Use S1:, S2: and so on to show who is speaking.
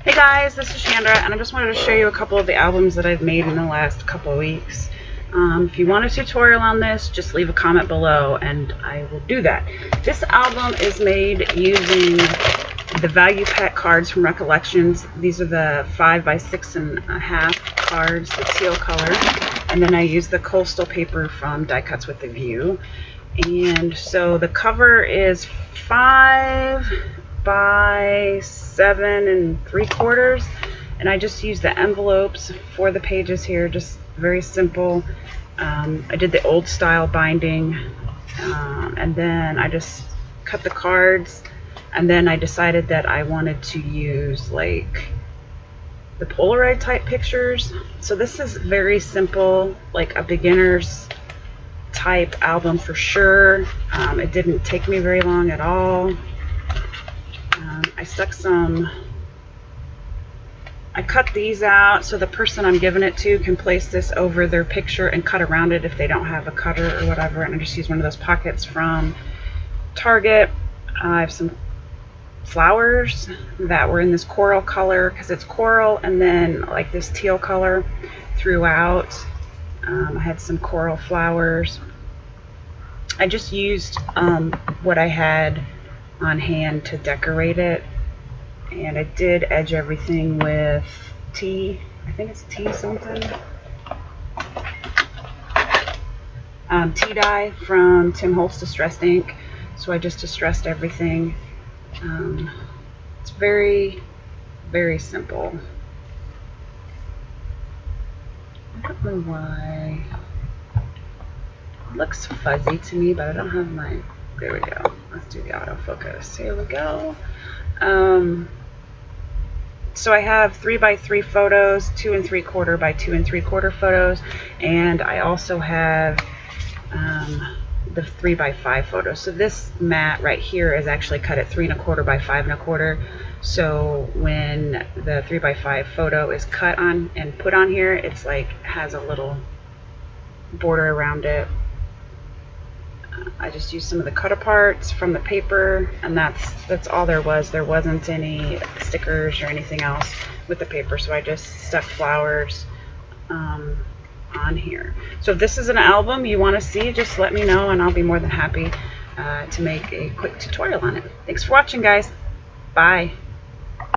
S1: Hey guys, this is Chandra, and I just wanted to show you a couple of the albums that I've made in the last couple of weeks. If you want a tutorial on this, just leave a comment below and I will do that. This album is made using the value pack cards from Recollections. These are the 5 by 6.5 cards, the teal color, and then I use the coastal paper from Die Cuts with a View. And so the cover is 5 by 7 3/4, and I just use the envelopes for the pages here, just very simple. I did the old style binding, and then I just cut the cards, and then I decided that I wanted to use like the Polaroid type pictures. So this is very simple, like a beginner's type album for sure. It didn't take me very long at all. I cut these out so the person I'm giving it to can place this over their picture and cut around it if they don't have a cutter or whatever. And I just use one of those pockets from Target. I have some flowers that were in this coral color because it's coral, and then like this teal color throughout. I had some coral flowers. I just used what I had on hand to decorate it, and I did edge everything with tea. I think it's tea something. Tea dye from Tim Holtz Distressed Ink. So I just distressed everything. It's very, very simple. I don't know why it looks fuzzy to me, but I don't have my, there we go. Let's do the autofocus. Here we go. So I have 3 by 3 photos, 2 3/4 by 2 3/4 photos, and I also have the 3 by 5 photos. So this mat right here is actually cut at 3 1/4 by 5 1/4. So when the 3 by 5 photo is cut on and put on here, it's like has a little border around it. I just used some of the cut aparts from the paper, and that's all there was. There wasn't any stickers or anything else with the paper, so I just stuck flowers on here. So if this is an album you want to see, just let me know and I'll be more than happy to make a quick tutorial on it. Thanks for watching, guys. Bye.